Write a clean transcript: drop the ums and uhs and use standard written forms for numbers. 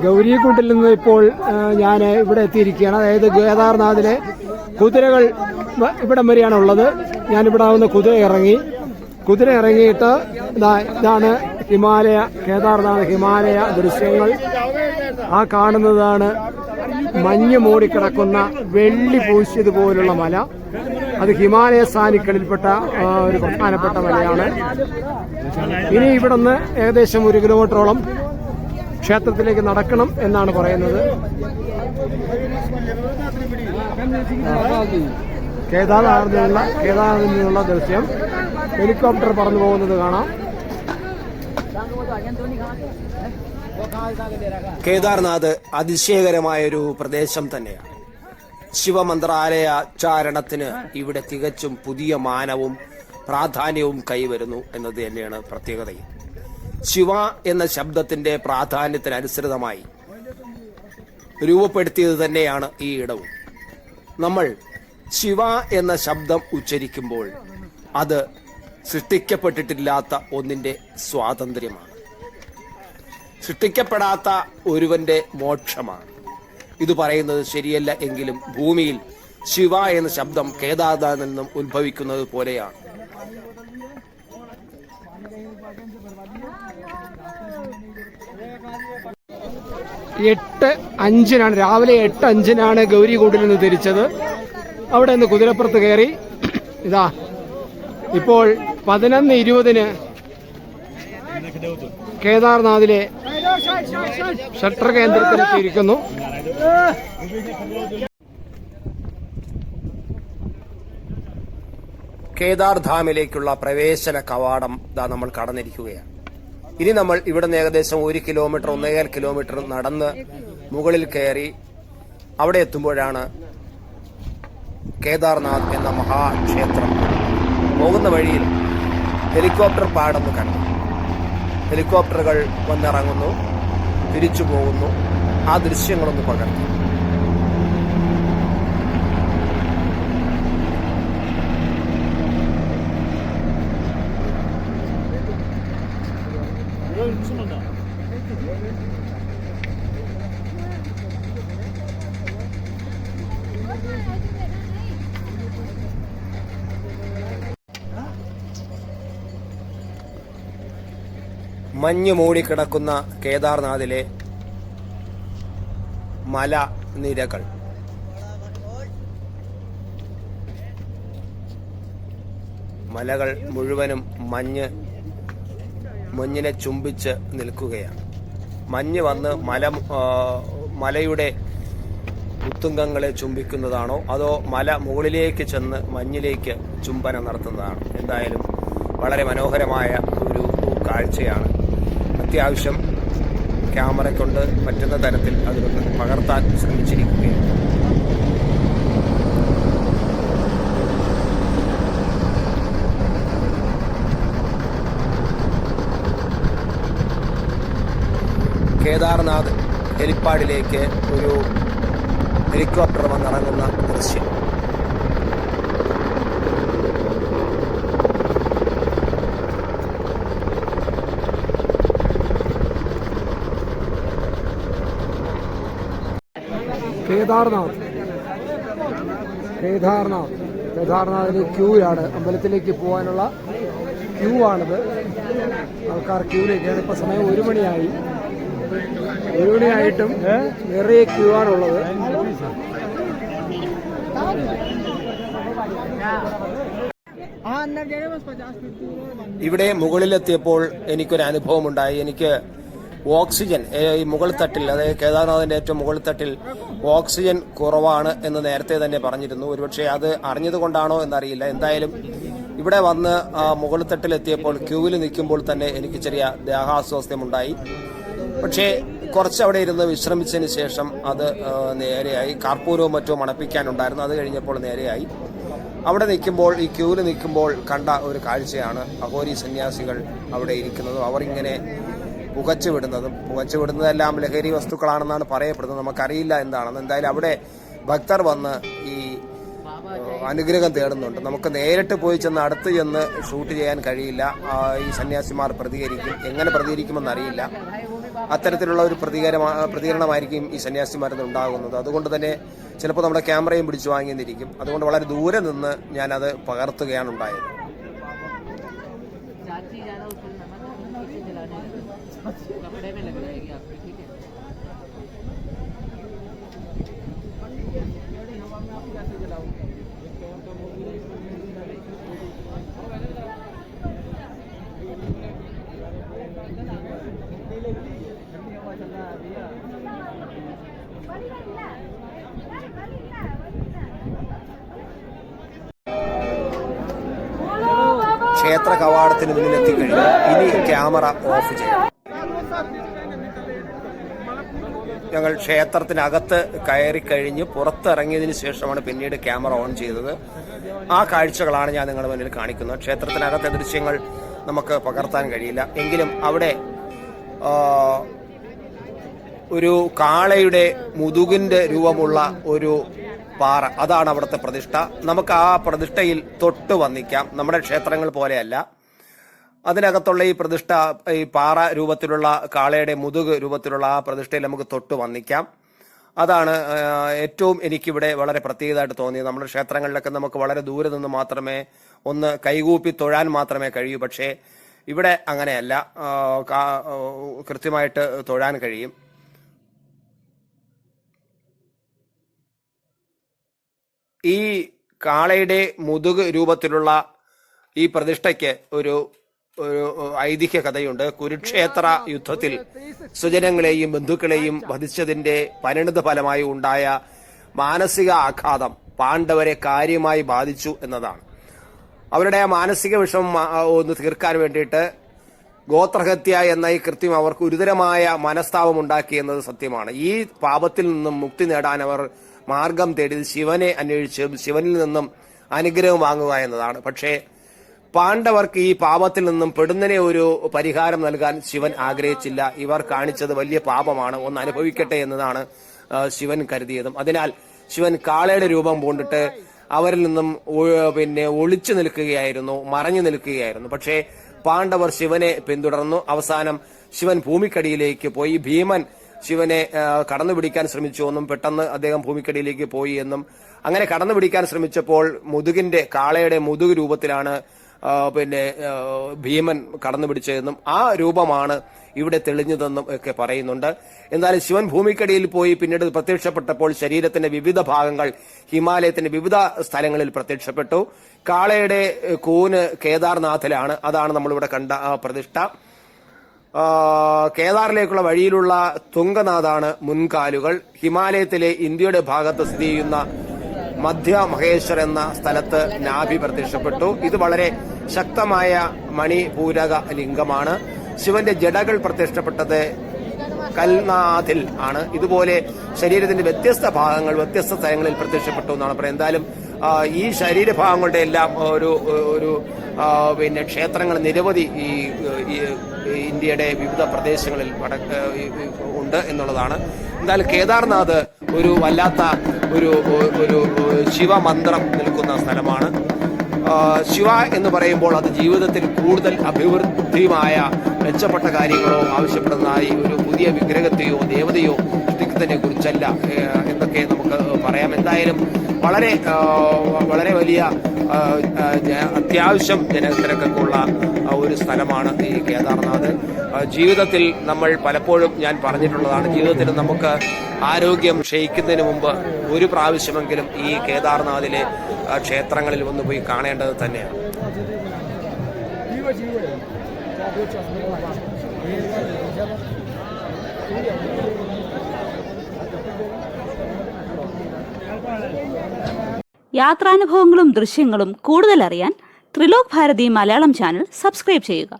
ഗൗരികുണ്ടിൽ നിന്ന് ഇപ്പോൾ ഞാൻ ഇവിടെ എത്തിയിരിക്കുകയാണ്. അതായത് കേദാർനാഥിലെ കുതിരകൾ ഇവിടം വരെയാണ് ഉള്ളത്. ഞാനിവിടെ വന്ന് കുതിര ഇറങ്ങിയിട്ട് ഇതാണ് കേദാർനാഥ് ഹിമാലയ ദൃശ്യങ്ങൾ. ആ കാണുന്നതാണ് മഞ്ഞ് മൂടിക്കിടക്കുന്ന വെള്ളി പൂശിയതുപോലുള്ള മല. അത് ഹിമാലയ സാനുക്കളിൽപ്പെട്ട ഒരു പ്രധാനപ്പെട്ട മലയാണ്. ഇനി ഇവിടുന്ന് ഏകദേശം 1 കിലോമീറ്ററോളം ക്ഷേത്രത്തിലേക്ക് നടക്കണം എന്നാണ് പറയുന്നത്. കേദാർനാഥിൽ നിന്നുള്ള ദൃശ്യം ഹെലികോപ്റ്റർ പറന്നു പോകുന്നത് കാണാം. കേദാർനാഥ് അതിശയകരമായൊരു പ്രദേശം തന്നെയാണ്. ശിവമന്ത്രാലയോച്ചാരണത്തിന് ഇവിടെ തികച്ചും പുതിയ മാനവും പ്രാധാന്യവും കൈവരുന്നു എന്നത് തന്നെയാണ് പ്രത്യേകതയും. ശിവ എന്ന ശബ്ദത്തിന്റെ പ്രാധാന്യത്തിനനുസൃതമായി രൂപപ്പെടുത്തിയത് തന്നെയാണ് ഈ ഇടവും. നമ്മൾ ശിവ എന്ന ശബ്ദം ഉച്ചരിക്കുമ്പോൾ അത് സൃഷ്ടിക്കപ്പെട്ടിട്ടില്ലാത്ത ഒന്നിന്റെ സ്വാതന്ത്ര്യമാണ്, സൃഷ്ടിക്കപ്പെടാത്ത ഒരുവന്റെ മോക്ഷമാണ്. ഇത് പറയുന്നത് ശരിയല്ല എങ്കിലും ഭൂമിയിൽ ശിവ എന്ന ശബ്ദം കേദാർനാഥിൽ നിന്നും ഉത്ഭവിക്കുന്നത് പോലെയാണ്. രാവിലെ 8:05 ഗൗരികുണ്ടിൽ നിന്ന് തിരിച്ചത്. അവിടെ നിന്ന് കുതിരപ്പുറത്ത് കയറി ഇതാ ഇപ്പോൾ 11:20 കേദാർനാഥിലെ ഷട്ടർ കേന്ദ്രത്തിലെത്തിയിരിക്കുന്നു. കേദാർധാമിലേക്കുള്ള പ്രവേശന കവാടം നമ്മൾ കടന്നിരിക്കുകയാണ്. ഇനി നമ്മൾ ഇവിടെ നിന്ന് ഏകദേശം 1 കിലോമീറ്റർ 1.5 കിലോമീറ്റർ നടന്ന് മുകളിൽ കയറി അവിടെ എത്തുമ്പോഴാണ് കേദാർനാഥ് എന്ന മഹാക്ഷേത്രം. പോകുന്ന വഴിയിൽ ഹെലികോപ്റ്റർ പാടൊന്ന് കണ്ടു. ഹെലികോപ്റ്ററുകൾ വന്നിറങ്ങുന്നു, തിരിച്ചു പോകുന്നു. ആ ദൃശ്യങ്ങളൊന്ന് പകർത്തി. മഞ്ഞ് മൂടിക്കിടക്കുന്ന കേദാർനാഥിലെ മലനിരകൾ മലകൾ മുഴുവനും മഞ്ഞിനെ ചുംബിച്ച് നിൽക്കുകയാണ്. മഞ്ഞ് വന്ന് മലയുടെ ഉത്തുംഗങ്ങളെ ചുംബിക്കുന്നതാണോ അതോ മല മുകളിലേക്ക് ചെന്ന് മഞ്ഞിലേക്ക് ചുംബനം നടത്തുന്നതാണോ? എന്തായാലും വളരെ മനോഹരമായ ഒരു കാഴ്ചയാണ്. അത്യാവശ്യം ക്യാമറ കൊണ്ട് പറ്റുന്ന തരത്തിൽ അതിലൊന്ന് പകർത്താൻ ശ്രമിച്ചിരിക്കുകയാണ്. കേദാർനാഥ് ഹെലിപ്പാഡിലേക്ക് ഒരു ഹെലികോപ്റ്റർ വന്നിറങ്ങുന്ന ദൃശ്യം. കേദാർനാഥിന് ക്യൂയാണ്. അമ്പലത്തിലേക്ക് പോകാനുള്ള ക്യൂ ആണിത്. ആൾക്കാർ ക്യൂവിലേക്കാണ്. ഇപ്പൊ സമയം 1 മണിയായി. 1 മണിയായിട്ടും നിറയെ ക്യൂ ആണുള്ളത്. ഇവിടെ മുകളിലെത്തിയപ്പോൾ എനിക്കൊരു അനുഭവം ഉണ്ടായി. എനിക്ക് ഓക്സിജൻ ഈ മുകൾ തട്ടിൽ, അതായത് കേദാർനാഥിന്റെ ഏറ്റവും മുകൾ തട്ടിൽ ഓക്സിജൻ കുറവാണ് എന്ന് നേരത്തെ തന്നെ പറഞ്ഞിരുന്നു. ഒരുപക്ഷെ അത് അറിഞ്ഞതുകൊണ്ടാണോ എന്നറിയില്ല. എന്തായാലും ഇവിടെ വന്ന് മുകൾ തട്ടിലെത്തിയപ്പോൾ ക്യൂവിൽ നിൽക്കുമ്പോൾ തന്നെ എനിക്ക് ചെറിയ ദേഹാസ്വാസ്ഥ്യമുണ്ടായി. പക്ഷേ കുറച്ച് അവിടെ ഇരുന്ന് വിശ്രമിച്ചതിന് ശേഷം അത് നേരെയായി. കർപ്പൂരവും മറ്റോ മണപ്പിക്കാനുണ്ടായിരുന്നു. അത് കഴിഞ്ഞപ്പോൾ നേരെയായി. അവിടെ നിൽക്കുമ്പോൾ, ഈ ക്യൂവിൽ നിൽക്കുമ്പോൾ കണ്ട ഒരു കാഴ്ചയാണ് അഘോരി സന്യാസികൾ അവിടെ ഇരിക്കുന്നതും അവർ ഇങ്ങനെ പുകച്ചു വിടുന്നതെല്ലാം ലഹരി വസ്തുക്കളാണെന്നാണ് പറയപ്പെടുന്നത്. നമുക്കറിയില്ല എന്താണെന്ന്. എന്തായാലും അവിടെ ഭക്തർ വന്ന് ഈ അനുഗ്രഹം തേടുന്നുണ്ട്. നമുക്ക് നേരിട്ട് പോയി ചെന്ന് അടുത്ത് ചെന്ന് ഷൂട്ട് ചെയ്യാൻ കഴിയില്ല. ഈ സന്യാസിമാർ പ്രതികരിക്കും, എങ്ങനെ പ്രതികരിക്കുമെന്നറിയില്ല. അത്തരത്തിലുള്ള ഒരു പ്രതികരണമായിരിക്കും ഈ സന്യാസിമാരിൽ ഉണ്ടാകുന്നത്. അതുകൊണ്ട് തന്നെ ചിലപ്പോൾ നമ്മുടെ ക്യാമറയും പിടിച്ചു വാങ്ങിയെന്നിരിക്കും. അതുകൊണ്ട് വളരെ ദൂരെ നിന്ന് ഞാനത് പകർത്തുകയാണ് ഉണ്ടായത്. ക്ഷേത്ര കവാടത്തിന് മുന്നിൽ എത്തിക്കഴിഞ്ഞു. ഇനി ക്യാമറ ഓഫ് ചെയ്യാം. ഞങ്ങൾ ക്ഷേത്രത്തിനകത്ത് കയറിക്കഴിഞ്ഞ് പുറത്തിറങ്ങിയതിന് ശേഷമാണ് പിന്നീട് ക്യാമറ ഓൺ ചെയ്തത്. ആ കാഴ്ചകളാണ് ഞാൻ നിങ്ങളുടെ മുന്നിൽ കാണിക്കുന്നത്. ക്ഷേത്രത്തിനകത്തെ ദൃശ്യങ്ങൾ നമുക്ക് പകർത്താൻ കഴിയില്ല. എങ്കിലും അവിടെ ഒരു കാളയുടെ മുതുകിന്റെ രൂപമുള്ള ഒരു പാറ, അതാണ് അവിടുത്തെ പ്രതിഷ്ഠ. നമുക്ക് ആ പ്രതിഷ്ഠയിൽ തൊട്ട് വന്നിക്കാം. നമ്മുടെ ക്ഷേത്രങ്ങൾ പോലെയല്ല. അതിനകത്തുള്ള ഈ പ്രതിഷ്ഠ, ഈ പാറ രൂപത്തിലുള്ള കാളയുടെ മുതുക് രൂപത്തിലുള്ള ആ പ്രതിഷ്ഠയിൽ നമുക്ക് തൊട്ട് വന്നിക്കാം. അതാണ് ഏറ്റവും എനിക്കിവിടെ വളരെ പ്രത്യേകതയായിട്ട് തോന്നിയത്. നമ്മുടെ ക്ഷേത്രങ്ങളിലൊക്കെ നമുക്ക് വളരെ ദൂരെ നിന്ന് മാത്രമേ ഒന്ന് കൈകൂപ്പി തൊഴാൻ മാത്രമേ കഴിയൂ. പക്ഷേ ഇവിടെ അങ്ങനെയല്ല, കൃത്യമായിട്ട് തൊഴാൻ കഴിയും. ഈ കാളയുടെ മുതുക് രൂപത്തിലുള്ള ഈ പ്രതിഷ്ഠയ്ക്ക് ഒരു ഐതിഹ്യ കഥയുണ്ട്. കുരുക്ഷേത്ര യുദ്ധത്തിൽ സ്വജനങ്ങളെയും ബന്ധുക്കളെയും വധിച്ചതിന്റെ പരിണിത ഫലമായി ഉണ്ടായ മാനസിക ആഘാതം പാണ്ഡവരെ കാര്യമായി ബാധിച്ചു എന്നതാണ്. അവരുടെ ആ മാനസിക വിഷമം ഒന്ന് തീർക്കാൻ വേണ്ടിയിട്ട് ഗോത്രഹത്യ എന്ന ഈ കൃത്യം അവർക്ക് ഗുരുതരമായ മനസ്താപം ഉണ്ടാക്കി എന്നത് സത്യമാണ്. ഈ പാപത്തിൽ നിന്നും മുക്തി നേടാൻ അവർ മാർഗം തേടിയത് ശിവനെ അന്വേഷിച്ച് ശിവനിൽ നിന്നും അനുഗ്രഹം വാങ്ങുക എന്നതാണ്. പക്ഷേ പാണ്ഡവർക്ക് ഈ പാപത്തിൽ നിന്നും പെടുന്നതിനെ ഒരു പരിഹാരം നൽകാൻ ശിവൻ ആഗ്രഹിച്ചില്ല. ഇവർ കാണിച്ചത് വലിയ പാപമാണ്, ഒന്ന് അനുഭവിക്കട്ടെ എന്നതാണ് ശിവൻ കരുതിയതും. അതിനാൽ ശിവൻ കാളയുടെ രൂപം പൂണ്ടിട്ട് അവരിൽ നിന്നും ഒളിച്ചു നിൽക്കുകയായിരുന്നു, മറഞ്ഞു നിൽക്കുകയായിരുന്നു. പക്ഷേ പാണ്ഡവർ ശിവനെ പിന്തുടർന്നു. അവസാനം ശിവൻ ഭൂമിക്കടിയിലേക്ക് പോയി. ഭീമൻ ശിവനെ കടന്നുപിടിക്കാൻ ശ്രമിച്ചു എന്നും പെട്ടെന്ന് അദ്ദേഹം ഭൂമിക്കടിയിലേക്ക് പോയി എന്നും, അങ്ങനെ കടന്നുപിടിക്കാൻ ശ്രമിച്ചപ്പോൾ കാളയുടെ മുതുക് രൂപത്തിലാണ് ഭീമൻ കടന്നുപിടിച്ചതെന്നും ആ രൂപമാണ് ഇവിടെ തെളിഞ്ഞതെന്നും ഒക്കെ പറയുന്നുണ്ട്. എന്നാലും ശിവൻ ഭൂമിക്കടിയിൽ പോയി പിന്നീട് പ്രത്യക്ഷപ്പെട്ടപ്പോൾ ശരീരത്തിന്റെ വിവിധ ഭാഗങ്ങൾ ഹിമാലയത്തിന്റെ വിവിധ സ്ഥലങ്ങളിൽ പ്രത്യക്ഷപ്പെട്ടു. കാളയുടെ കൂന് കേദാർനാഥിലാണ്. അതാണ് നമ്മളിവിടെ കണ്ട പ്രതിഷ്ഠ. കേദാറിലേക്കുള്ള വഴിയിലുള്ള തുംഗനാഥാണ് മുൻകാലുകൾ. ഹിമാലയത്തിലെ ഇന്ത്യയുടെ ഭാഗത്ത് സ്ഥിതി ചെയ്യുന്ന മധ്യ മഹേശ്വർ എന്ന സ്ഥലത്ത് നാഭി പ്രത്യക്ഷപ്പെട്ടു. ഇത് വളരെ ശക്തമായ മണിപൂരക ലിംഗമാണ്. ശിവന്റെ ജടകൾ പ്രത്യക്ഷപ്പെട്ടത് കൽനാഥിൽ ആണ്. ഇതുപോലെ ശരീരത്തിന്റെ വ്യത്യസ്ത ഭാഗങ്ങൾ വ്യത്യസ്ത സ്ഥലങ്ങളിൽ പ്രത്യക്ഷപ്പെട്ടു എന്നാണ് പറയുന്നത്. എന്തായാലും ഈ ശരീരഭാഗങ്ങളുടെ എല്ലാം ഒരു ക്ഷേത്രങ്ങൾ നിരവധി ഈ ഇന്ത്യയുടെ വിവിധ പ്രദേശങ്ങളിൽ ഉണ്ട് എന്നുള്ളതാണ്. എന്തായാലും കേദാർനാഥ് ഒരു വല്ലാത്ത ഒരു ശിവമന്ത്രം നിൽക്കുന്ന സ്ഥലമാണ്. ശിവ എന്ന് പറയുമ്പോൾ അത് ജീവിതത്തിൽ കൂടുതൽ അഭിവൃദ്ധിയുമായ മെച്ചപ്പെട്ട കാര്യങ്ങളോ ആവശ്യപ്പെടുന്നതായി ഒരു പുതിയ വിഗ്രഹത്തെയോ ദേവതയോ സൃഷ്ടിക്കുന്നതിനെ കുറിച്ചല്ല എന്നൊക്കെ നമുക്ക് പറയാം. എന്തായാലും വളരെ വലിയ അത്യാവശ്യം ജനത്തിരക്കൊക്കെ ഉള്ള ഒരു സ്ഥലമാണ് ഈ കേദാർനാഥ്. ജീവിതത്തിൽ നമ്മൾ പലപ്പോഴും ഞാൻ പറഞ്ഞിട്ടുള്ളതാണ്, ജീവിതത്തിൽ നമുക്ക് ആരോഗ്യം ക്ഷയിക്കുന്നതിന് മുമ്പ് ഒരു പ്രാവശ്യമെങ്കിലും ഈ കേദാർനാഥിലെ ക്ഷേത്രങ്ങളിൽ ഒന്ന് പോയി കാണേണ്ടത് തന്നെയാണ്. യാത്രാനുഭവങ്ങളും ദൃശ്യങ്ങളും കൂടുതൽ അറിയാൻ ത്രിലോക് ഭാരതി മലയാളം ചാനൽ സബ്സ്ക്രൈബ് ചെയ്യുക.